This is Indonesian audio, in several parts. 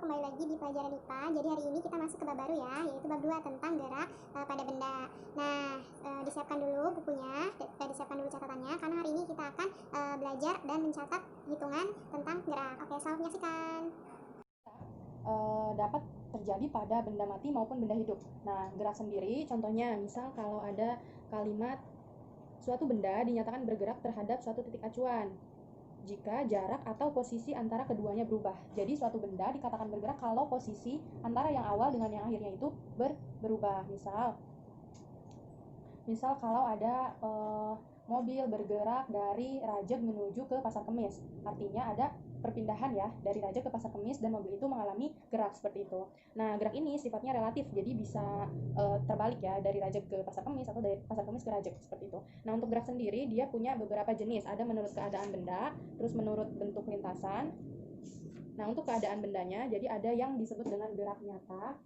kembali lagi di pelajaran IPA. Jadi hari ini kita masuk ke bab baru ya, yaitu bab 2 tentang gerak pada benda. Nah, disiapkan dulu bukunya, disiapkan dulu catatannya, karena hari ini kita akan belajar dan mencatat hitungan tentang gerak. Oke, selamat menyaksikan. Dapat terjadi pada benda mati maupun benda hidup. Nah, gerak sendiri contohnya misal kalau ada kalimat suatu benda dinyatakan bergerak terhadap suatu titik acuan jika jarak atau posisi antara keduanya berubah. Jadi suatu benda dikatakan bergerak kalau posisi antara yang awal dengan yang akhirnya itu berubah. Misal kalau ada mobil bergerak dari Rajeg menuju ke Pasar Kemis, artinya ada perpindahan ya dari Rajeg ke Pasar Kemis dan mobil itu mengalami gerak seperti itu. Nah, gerak ini sifatnya relatif, jadi bisa terbalik ya, dari Rajeg ke Pasar Kemis atau dari Pasar Kemis ke Rajeg seperti itu. Nah, untuk gerak sendiri dia punya beberapa jenis, ada menurut keadaan benda, terus menurut bentuk lintasan. Nah, untuk keadaan bendanya, jadi ada yang disebut dengan gerak nyata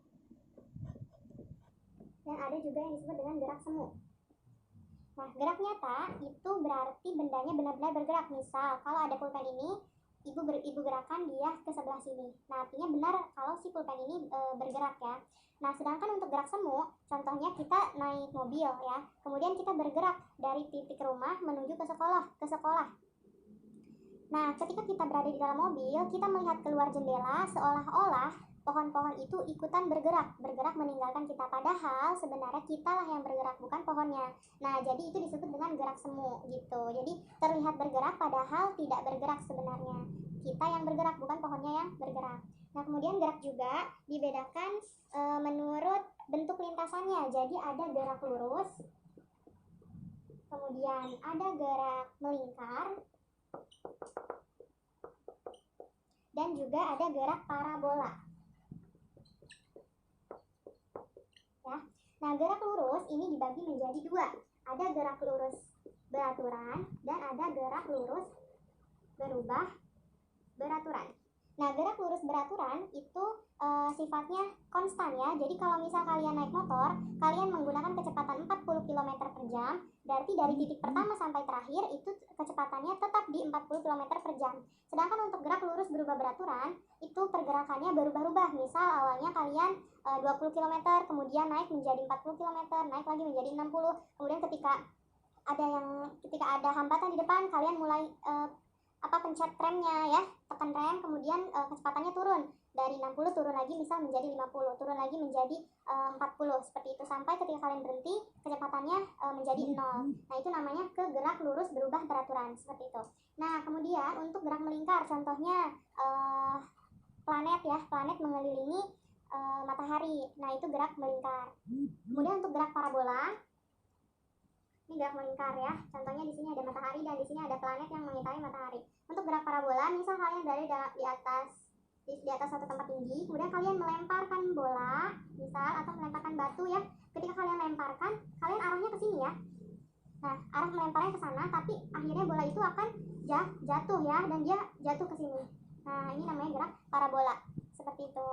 dan ada juga yang disebut dengan gerak semu. Nah, gerak nyata itu berarti bendanya benar-benar bergerak. Misal, kalau ada pulpen ini, ibu gerakan dia ke sebelah sini. Nah, artinya benar kalau si pulpen ini bergerak ya. Nah, sedangkan untuk gerak semu, contohnya kita naik mobil ya, kemudian kita bergerak dari titik rumah menuju ke sekolah. Nah, ketika kita berada di dalam mobil, kita melihat keluar jendela seolah-olah pohon-pohon itu ikutan bergerak meninggalkan kita, padahal sebenarnya kitalah yang bergerak, bukan pohonnya. Nah, jadi itu disebut dengan gerak semu gitu. Jadi terlihat bergerak padahal tidak bergerak sebenarnya. Kita yang bergerak, bukan pohonnya yang bergerak. Nah, kemudian gerak juga dibedakan menurut bentuk lintasannya. Jadi ada gerak lurus, kemudian ada gerak melingkar, dan juga ada gerak parabola. Ya. Nah, gerak lurus ini dibagi menjadi dua. Ada gerak lurus beraturan dan ada gerak lurus berubah beraturan. Nah, gerak lurus beraturan itu sifatnya konstan ya. Jadi kalau misal kalian naik motor, kalian menggunakan kecepatan 40 km per jam, berarti dari titik pertama sampai terakhir itu kecepatannya tetap di 40 km per jam. Sedangkan untuk gerak lurus berubah beraturan, itu pergerakannya berubah-ubah. Misal awalnya kalian 20 km, kemudian naik menjadi 40 km, naik lagi menjadi 60. Kemudian ketika ada hambatan di depan, kalian mulai pencet remnya ya, tekan rem, kemudian kecepatannya turun dari 60 turun lagi misal menjadi 50, turun lagi menjadi 40, seperti itu sampai ketika kalian berhenti kecepatannya menjadi 0. Nah, itu namanya ke gerak lurus berubah beraturan, seperti itu. Nah, kemudian untuk gerak melingkar, contohnya planet mengelilingi matahari. Nah, itu gerak melingkar. Kemudian untuk gerak parabola, ini gerak melingkar ya. Contohnya di sini ada matahari dan di sini ada planet yang mengitari matahari. Untuk gerak parabola, misal kalian berada di atas satu tempat tinggi, kemudian kalian melemparkan bola, misal, atau melemparkan batu ya. Ketika kalian lemparkan, kalian arahnya ke sini ya. Nah, arah melemparnya ke sana, tapi akhirnya bola itu akan jatuh ya, dan dia jatuh ke sini. Nah, ini namanya gerak parabola. Seperti itu.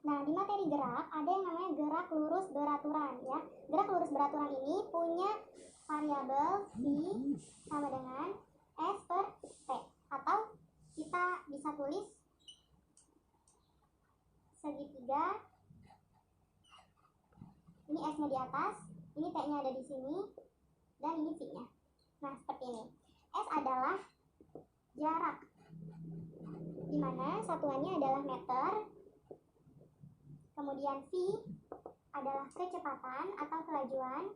Nah, di materi gerak ada yang namanya gerak lurus beraturan ya. Gerak lurus beraturan ini punya variabel V sama dengan S per T, atau kita bisa tulis segitiga. Ini S-nya di atas, ini T-nya ada di sini, dan ini V-nya. Nah, seperti ini. S adalah jarak, di mana satuannya adalah meter. Kemudian V adalah kecepatan atau kelajuan,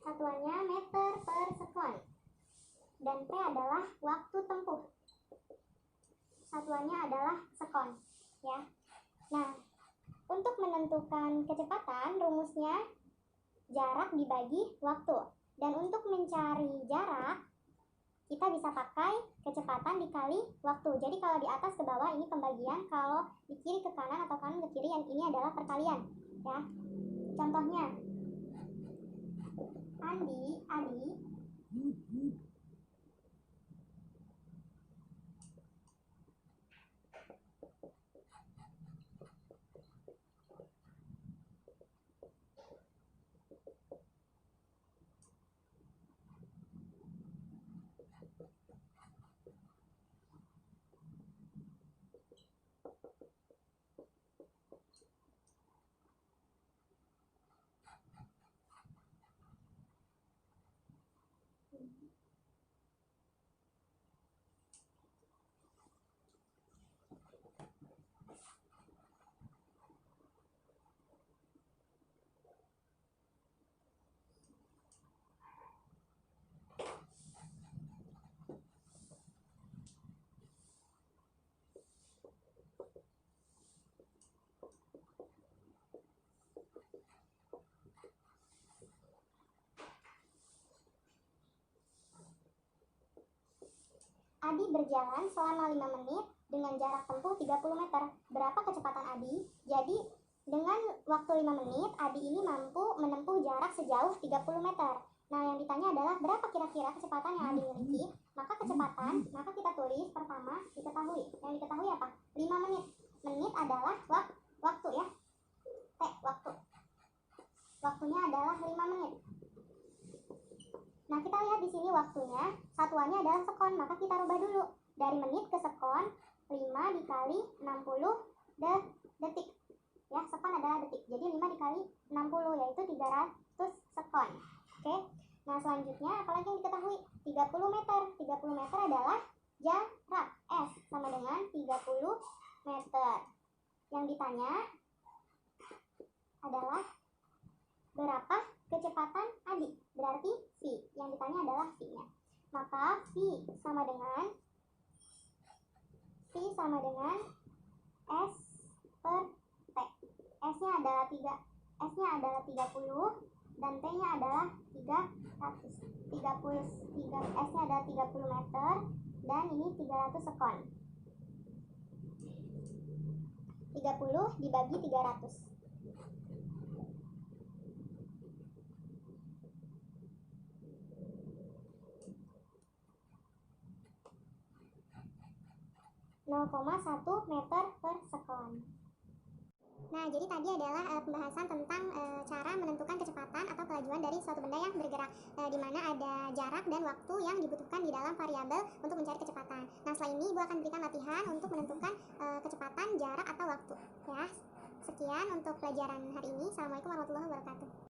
satuannya meter per sekon. Dan dan T adalah waktu tempuh. Satuannya adalah sekon, ya. Nah, untuk menentukan kecepatan, rumusnya jarak dibagi waktu. Dan untuk mencari jarak, kita bisa pakai kecepatan dikali waktu. Jadi kalau di atas ke bawah ini pembagian, kalau di kiri ke kanan atau kanan ke kiri, yang ini adalah perkalian, ya. Contohnya, Adi berjalan selama 5 menit dengan jarak tempuh 30 meter. Berapa kecepatan Adi? Jadi dengan waktu 5 menit, Adi ini mampu menempuh jarak sejauh 30 meter. Nah, yang ditanya adalah berapa kira-kira kecepatan yang Adi miliki? Maka kecepatan, maka kita tulis pertama diketahui. Yang diketahui apa? 5 menit. Menit adalah waktu, ya. T, waktu. Waktunya adalah 5 menit. Nah, kita lihat di sini waktunya, satuannya adalah sekon, maka kita rubah dulu. Dari menit ke sekon, 5 dikali 60 detik. Ya, sekon adalah detik. Jadi 5 dikali 60 yaitu 300 sekon. Oke. Nah, selanjutnya apalagi yang diketahui? 30 meter. 30 meter adalah jarak. S sama dengan 30 meter. Yang ditanya adalah berapa kecepatan Adi? Berarti V. Yang ditanya adalah V-nya. Maka V sama dengan S per T. S-nya adalah 30 dan T-nya adalah 300. S-nya adalah 30 meter dan ini 300 sekon. 30 dibagi 300. 0,1 meter per sekon. Nah, jadi tadi adalah pembahasan tentang cara menentukan kecepatan atau kelajuan dari suatu benda yang bergerak, di mana ada jarak dan waktu yang dibutuhkan di dalam variabel untuk mencari kecepatan. Nah, setelah ini Ibu akan berikan latihan untuk menentukan kecepatan, jarak, atau waktu. Ya, sekian untuk pelajaran hari ini. Assalamualaikum warahmatullahi wabarakatuh.